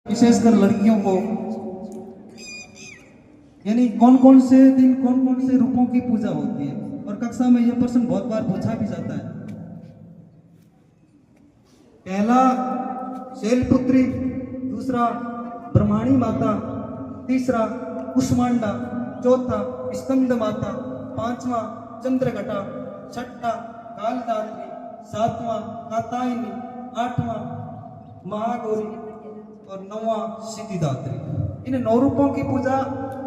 विशेषकर लड़कियों को, यानी कौन कौन से दिन कौन कौन से रूपों की पूजा होती है। और कक्षा में यह प्रश्न बहुत बार पूछा भी जाता है। पहला शैलपुत्री, दूसरा ब्रह्माणी माता, तीसरा कुष्मांडा, चौथा स्कंद माता, पांचवा चंद्रघटा, छठा कालदात्री, सातवां कात्यायनी, आठवां महागौरी और नौवां सिद्धिदात्री। इन 9 रूपों की पूजा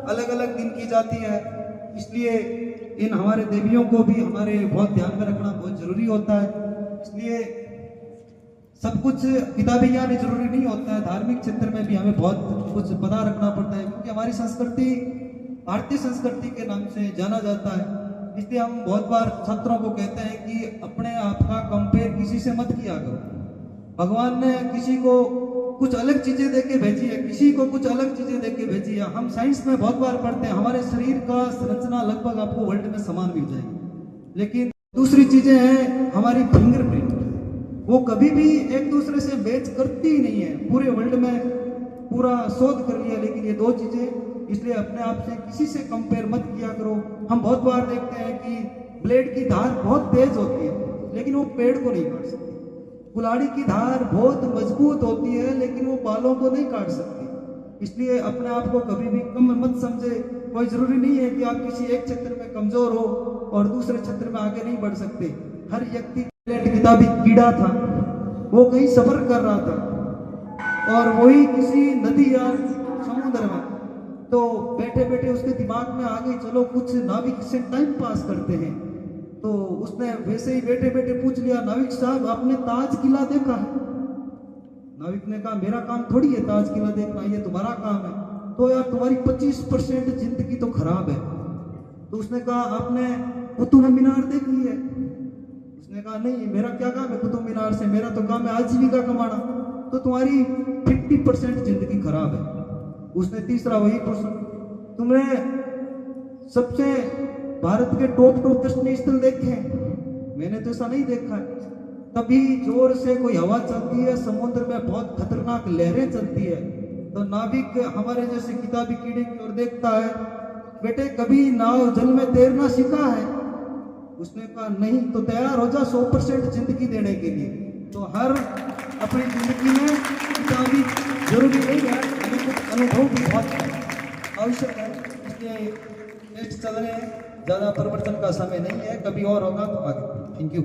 अलग अलग दिन की जाती है, इसलिए इन हमारे देवियों को भी हमारे बहुत ध्यान में रखना बहुत जरूरी होता है। इसलिए सब कुछ किताबी ज्ञान ही जरूरी नहीं होता है, धार्मिक क्षेत्र में भी हमें बहुत कुछ पता रखना पड़ता है, क्योंकि हमारी संस्कृति भारतीय संस्कृति के नाम से जाना जाता है। इसलिए हम बहुत बार छात्रों को कहते हैं कि अपने आप का कंपेयर किसी से मत किया करो। भगवान ने किसी को कुछ अलग चीजें देके भेजी है, किसी को कुछ अलग चीजें देके भेजी है। हम साइंस में बहुत बार पढ़ते हैं हमारे शरीर का संरचना लगभग आपको वर्ल्ड में समान मिल जाएगी, लेकिन दूसरी चीजें हैं हमारी फिंगरप्रिंट, वो कभी भी एक दूसरे से मैच करती ही नहीं है। पूरे वर्ल्ड में पूरा शोध कर लिया, लेकिन ये 2 चीजें, इसलिए अपने आप से किसी से कंपेयर मत किया करो। हम बहुत बार देखते हैं कि ब्लेड की धार बहुत तेज होती है, लेकिन वो पेड़ को नहीं काट सकती। कुल्हाड़ी की धार बहुत मजबूत होती है, लेकिन वो बालों को नहीं काट सकती। इसलिए अपने आप को कभी भी कम मत समझे। कोई जरूरी नहीं है कि आप किसी एक क्षेत्र में कमजोर हो और दूसरे क्षेत्र में आगे नहीं बढ़ सकते। हर व्यक्ति किताबी कीड़ा था, वो कहीं सफर कर रहा था और वही किसी नदी या समुद्र में, तो बैठे बैठे उसके दिमाग में आ गई चलो कुछ नाविक से टाइम पास करते हैं। तो उसने वैसे ही बैठे बैठे पूछ लिया, नाविक साहब आपने ताज किला देखा है? नाविक ने कहा मेरा काम थोड़ी है ताज किला देखना, ये तुम्हारा काम है। तो यार तुम्हारी 25% जिंदगी तो खराब है। तो उसने कहा आपने कुतुब मीनार देखी है? उसने कहा नहीं, मेरा क्या काम है कुतुब मीनार से, मेरा तो काम है आजीविका कमाना। तो तुम्हारी 50% जिंदगी खराब है। उसने तीसरा वही प्रश्न, तुमने सबसे भारत के टॉप दर्शनीय स्थल देखे हैं? मैंने तो ऐसा नहीं देखा है। तभी जोर से कोई हवा चलती है, समुद्र में बहुत खतरनाक लहरें चलती है, तो नाविक हमारे जैसे किताबी कीड़े की ओर देखता है, बेटे कभी नाव जल में तैरना सीखा है? उसने कहा नहीं। तो तैयार हो जा 100% जिंदगी देने के लिए। तो हर अपनी जिंदगी में किताबी जरूरी नहीं है, अनुभव भी बहुत आवश्यक है। इसलिए टेस्ट चल रहे हैं, ज़्यादा परिवर्तन का समय नहीं है, कभी और होगा तो आगे। Thank you.